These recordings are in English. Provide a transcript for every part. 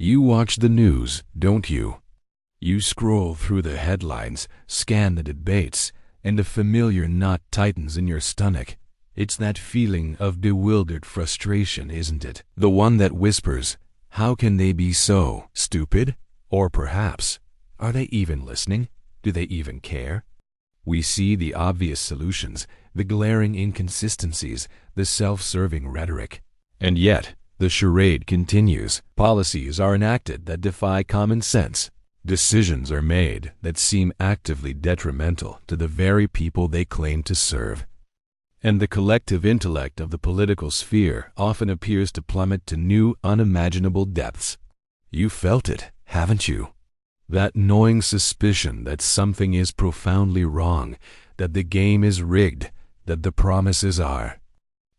You watch the news, don't you? You scroll through the headlines, scan the debates, and a familiar knot tightens in your stomach. It's that feeling of bewildered frustration, isn't it? The one that whispers, how can they be so stupid? Or perhaps, are they even listening? Do they even care? We see the obvious solutions, the glaring inconsistencies, the self-serving rhetoric. And yet, the charade continues. Policies are enacted that defy common sense. Decisions are made that seem actively detrimental to the very people they claim to serve. And the collective intellect of the political sphere often appears to plummet to new, unimaginable depths. You felt it, haven't you? That gnawing suspicion that something is profoundly wrong, that the game is rigged, that the promises are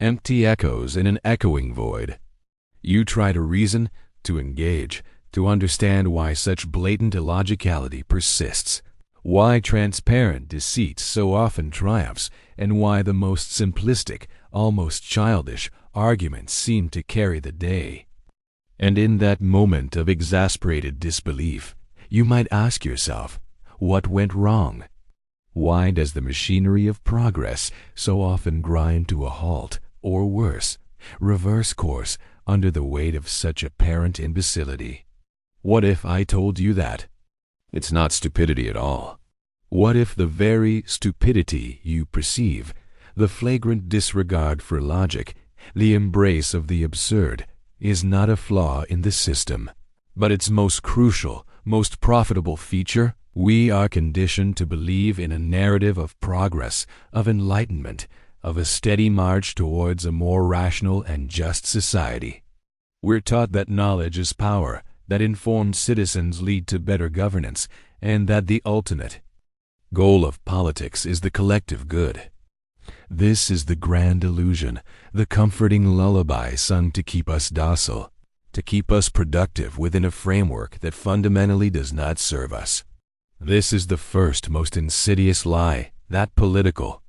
empty echoes in an echoing void. You try to reason, to engage, to understand why such blatant illogicality persists, why transparent deceit so often triumphs, and why the most simplistic, almost childish, arguments seem to carry the day. And in that moment of exasperated disbelief, you might ask yourself, what went wrong? Why does the machinery of progress so often grind to a halt, or worse, reverse course under the weight of such apparent imbecility? What if I told you that it's not stupidity at all? What if the very stupidity you perceive, the flagrant disregard for logic, the embrace of the absurd, is not a flaw in the system, but its most crucial, most profitable feature? We are conditioned to believe in a narrative of progress, of enlightenment, of a steady march towards a more rational and just society. We're taught that knowledge is power, that informed citizens lead to better governance, and that the ultimate goal of politics is the collective good. This is the grand illusion, the comforting lullaby sung to keep us docile, to keep us productive within a framework that fundamentally does not serve us. This is the first most insidious lie, that political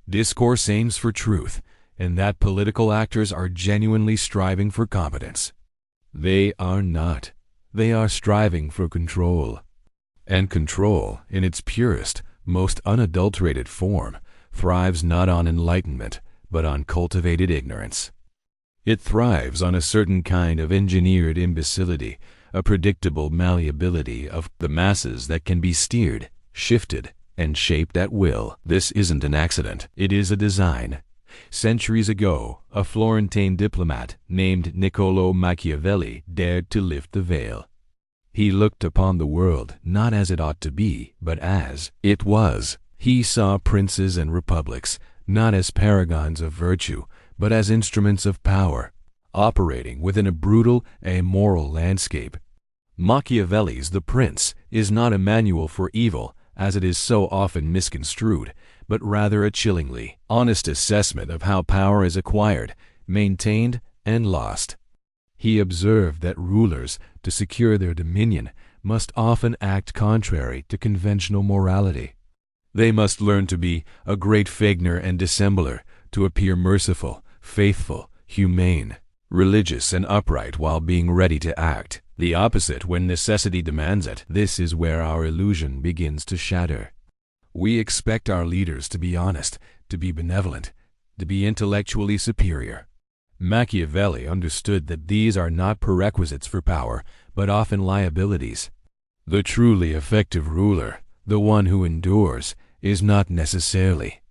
discourse aims for truth, and that political actors are genuinely striving for competence. They are not. They are striving for control. And control, in its purest, most unadulterated form, thrives not on enlightenment, but on cultivated ignorance. It thrives on a certain kind of engineered imbecility, a predictable malleability of the masses that can be steered, shifted, and shaped at will. This isn't an accident, it is a design. Centuries ago, a Florentine diplomat named Niccolò Machiavelli dared to lift the veil. He looked upon the world not as it ought to be, but as it was. He saw princes and republics not as paragons of virtue, but as instruments of power, operating within a brutal, amoral landscape. Machiavelli's The Prince is not a manual for evil, as it is so often misconstrued, but rather a chillingly honest assessment of how power is acquired, maintained, and lost. He observed that rulers, to secure their dominion, must often act contrary to conventional morality. They must learn to be a great feigner and dissembler, to appear merciful, faithful, humane, religious, and upright while being ready to act the opposite when necessity demands it. This is where our illusion begins to shatter. We expect our leaders to be honest, to be benevolent, to be intellectually superior. Machiavelli understood that these are not prerequisites for power, but often liabilities. The truly effective ruler, the one who endures, is not necessarily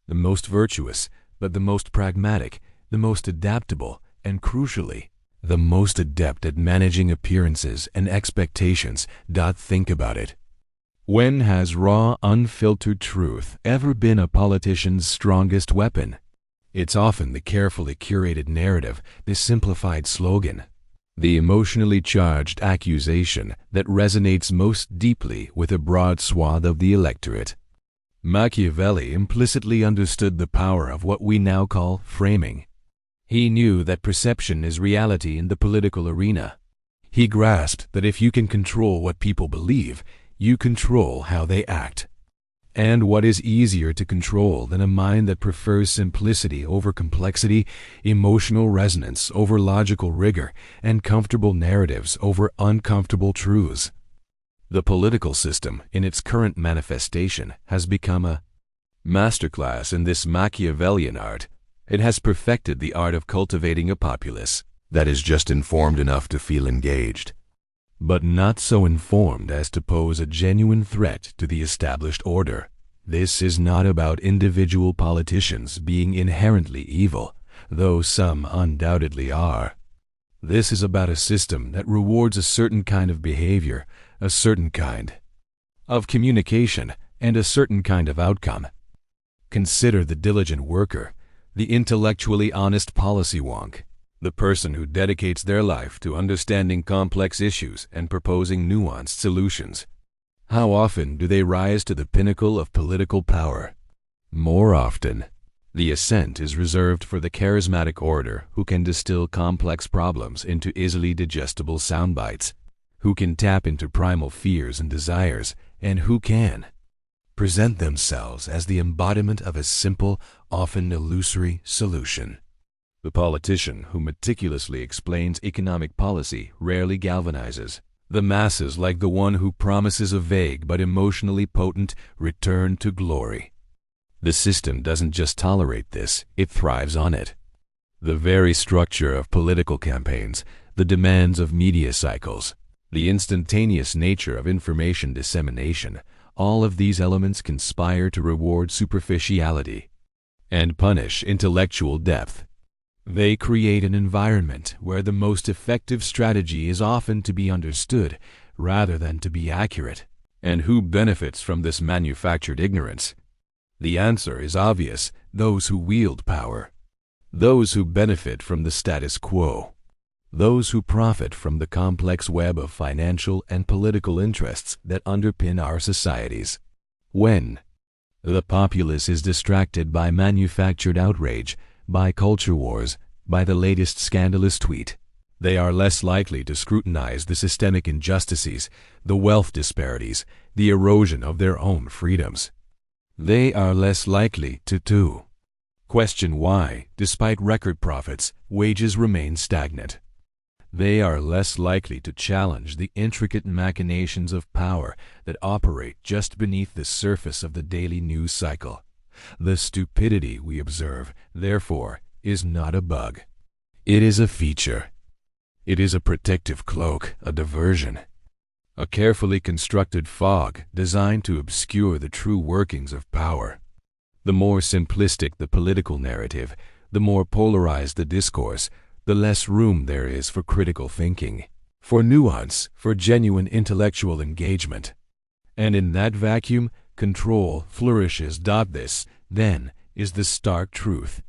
the most virtuous, but the most pragmatic, the most adaptable, and crucially, the most adept at managing appearances and expectations. Think about it. When has raw, unfiltered truth ever been a politician's strongest weapon? It's often the carefully curated narrative, the simplified slogan, the emotionally charged accusation that resonates most deeply with a broad swath of the electorate. Machiavelli implicitly understood the power of what we now call framing. He knew that perception is reality in the political arena. He grasped that if you can control what people believe, you control how they act. And what is easier to control than a mind that prefers simplicity over complexity, emotional resonance over logical rigor, and comfortable narratives over uncomfortable truths? The political system, in its current manifestation, has become a masterclass in this Machiavellian art. It has perfected the art of cultivating a populace that is just informed enough to feel engaged, but not so informed as to pose a genuine threat to the established order. This is not about individual politicians being inherently evil, though some undoubtedly are. This is about a system that rewards a certain kind of behavior, a certain kind of communication, and a certain kind of outcome. Consider the diligent worker, the intellectually honest policy wonk, the person who dedicates their life to understanding complex issues and proposing nuanced solutions. How often do they rise to the pinnacle of political power? More often. The ascent is reserved for the charismatic orator who can distill complex problems into easily digestible sound bites, who can tap into primal fears and desires, and who can present themselves as the embodiment of a simple, often illusory solution. The politician who meticulously explains economic policy rarely galvanizes the masses like the one who promises a vague but emotionally potent return to glory. The system doesn't just tolerate this, it thrives on it. The very structure of political campaigns, the demands of media cycles, the instantaneous nature of information dissemination, all of these elements conspire to reward superficiality and punish intellectual depth. They create an environment where the most effective strategy is often to be understood rather than to be accurate. And who benefits from this manufactured ignorance? The answer is obvious: those who wield power. Those who benefit from the status quo. Those who profit from the complex web of financial and political interests that underpin our societies. When the populace is distracted by manufactured outrage, by culture wars, by the latest scandalous tweet, they are less likely to scrutinize the systemic injustices, the wealth disparities, the erosion of their own freedoms. They are less likely to question why, despite record profits, wages remain stagnant. They are less likely to challenge the intricate machinations of power that operate just beneath the surface of the daily news cycle. The stupidity we observe, therefore, is not a bug. It is a feature. It is a protective cloak, a diversion, a carefully constructed fog designed to obscure the true workings of power. The more simplistic the political narrative, the more polarized the discourse, the less room there is for critical thinking, for nuance, for genuine intellectual engagement. And in that vacuum, control flourishes. This, then, is the stark truth.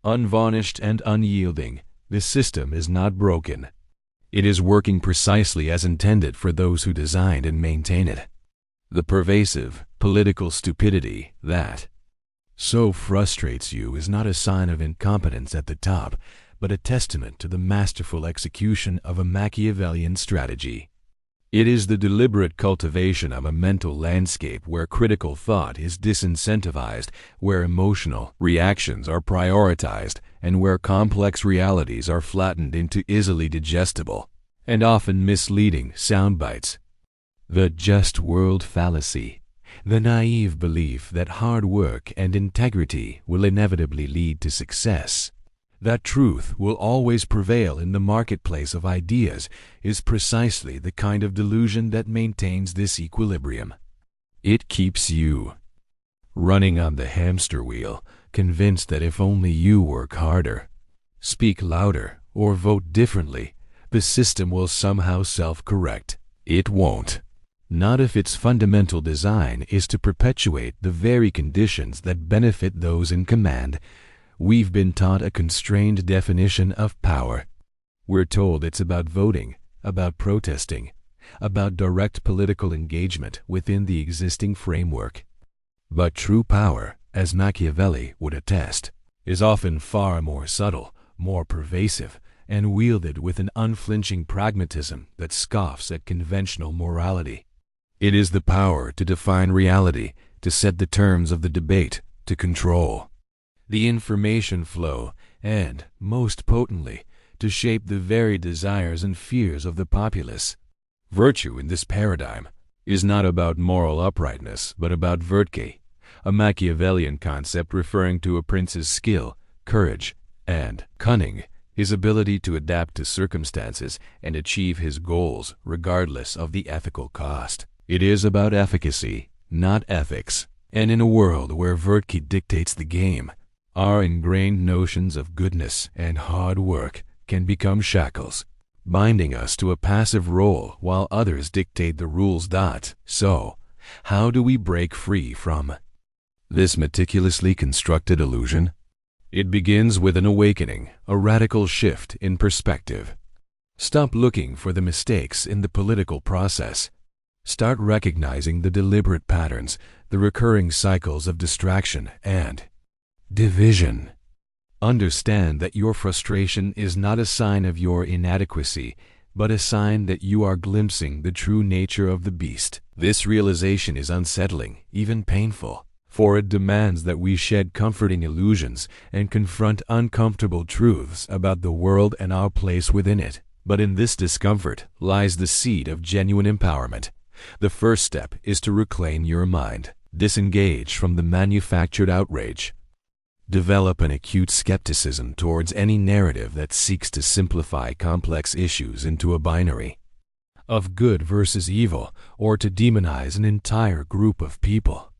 Unvarnished and unyielding, this system is not broken. It is working precisely as intended for those who designed and maintain it. The pervasive, political stupidity that so frustrates you is not a sign of incompetence at the top, but a testament to the masterful execution of a Machiavellian strategy. It is the deliberate cultivation of a mental landscape where critical thought is disincentivized, where emotional reactions are prioritized, and where complex realities are flattened into easily digestible and often misleading sound bites. The just world fallacy, the naive belief that hard work and integrity will inevitably lead to success, that truth will always prevail in the marketplace of ideas, is precisely the kind of delusion that maintains this equilibrium. It keeps you running on the hamster wheel, convinced that if only you work harder, speak louder, or vote differently, the system will somehow self-correct. It won't. Not if its fundamental design is to perpetuate the very conditions that benefit those in command. We've been taught a constrained definition of power. We're told it's about voting, about protesting, about direct political engagement within the existing framework. But true power, as Machiavelli would attest, is often far more subtle, more pervasive, and wielded with an unflinching pragmatism that scoffs at conventional morality. It is the power to define reality, to set the terms of the debate, to control the information flow, and, most potently, to shape the very desires and fears of the populace. Virtue in this paradigm is not about moral uprightness, but about virtù, a Machiavellian concept referring to a prince's skill, courage, and cunning, his ability to adapt to circumstances and achieve his goals regardless of the ethical cost. It is about efficacy, not ethics. And in a world where virtù dictates the game, our ingrained notions of goodness and hard work can become shackles, binding us to a passive role while others dictate the rules. So, how do we break free from this meticulously constructed illusion? It begins with an awakening, a radical shift in perspective. Stop looking for the mistakes in the political process. Start recognizing the deliberate patterns, the recurring cycles of distraction and division. Understand that your frustration is not a sign of your inadequacy, but a sign that you are glimpsing the true nature of the beast. This realization is unsettling, even painful, for it demands that we shed comforting illusions and confront uncomfortable truths about the world and our place within it. But in this discomfort lies the seed of genuine empowerment. The first step is to reclaim your mind, disengage from the manufactured outrage. Develop an acute skepticism towards any narrative that seeks to simplify complex issues into a binary of good versus evil, or to demonize an entire group of people.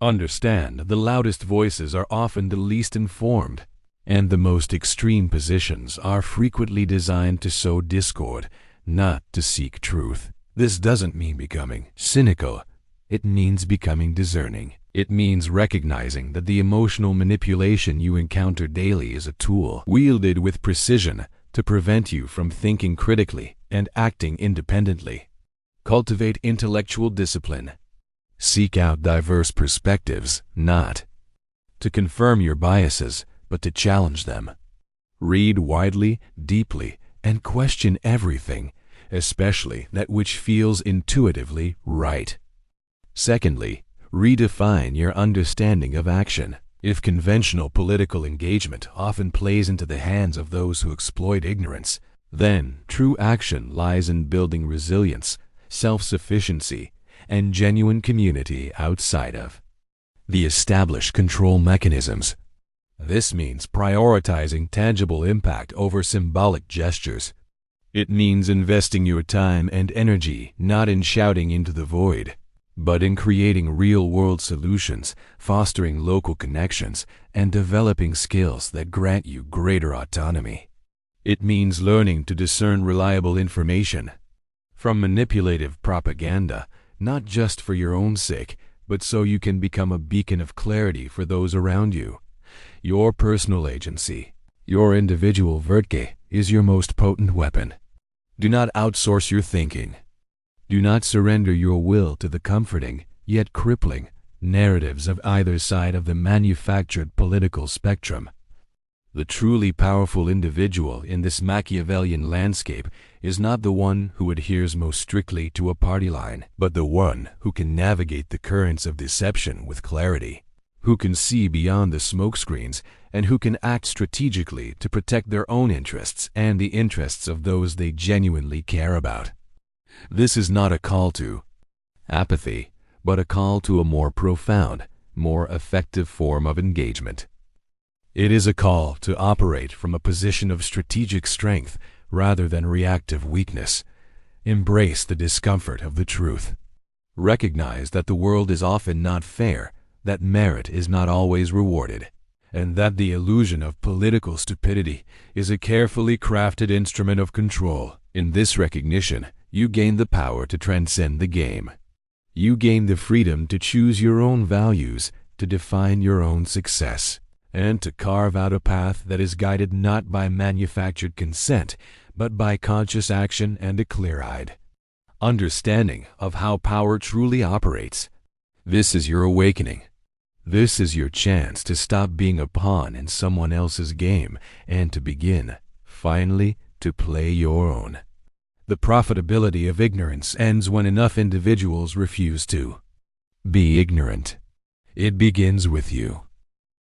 Understand, the loudest voices are often the least informed, and the most extreme positions are frequently designed to sow discord, not to seek truth. This doesn't mean becoming cynical. It means becoming discerning. It means recognizing that the emotional manipulation you encounter daily is a tool wielded with precision to prevent you from thinking critically and acting independently. Cultivate intellectual discipline. Seek out diverse perspectives, not to confirm your biases, but to challenge them. Read widely, deeply, and question everything, especially that which feels intuitively right. Secondly, redefine your understanding of action. If conventional political engagement often plays into the hands of those who exploit ignorance, then true action lies in building resilience, self-sufficiency, and genuine community outside of the established control mechanisms. This means prioritizing tangible impact over symbolic gestures. It means investing your time and energy not in shouting into the void, but in creating real-world solutions, fostering local connections, and developing skills that grant you greater autonomy. It means learning to discern reliable information from manipulative propaganda, not just for your own sake, but so you can become a beacon of clarity for those around you. Your personal agency, your individual virtù, is your most potent weapon. Do not outsource your thinking. Do not surrender your will to the comforting, yet crippling, narratives of either side of the manufactured political spectrum. The truly powerful individual in this Machiavellian landscape is not the one who adheres most strictly to a party line, but the one who can navigate the currents of deception with clarity, who can see beyond the smokescreens, and who can act strategically to protect their own interests and the interests of those they genuinely care about. This is not a call to apathy, but a call to a more profound, more effective form of engagement. It is a call to operate from a position of strategic strength rather than reactive weakness. Embrace the discomfort of the truth. Recognize that the world is often not fair, that merit is not always rewarded, and that the illusion of political stupidity is a carefully crafted instrument of control. In this recognition, you gain the power to transcend the game. You gain the freedom to choose your own values, to define your own success, and to carve out a path that is guided not by manufactured consent, but by conscious action and a clear-eyed understanding of how power truly operates. This is your awakening. This is your chance to stop being a pawn in someone else's game and to begin, finally, to play your own. The profitability of ignorance ends when enough individuals refuse to be ignorant. It begins with you.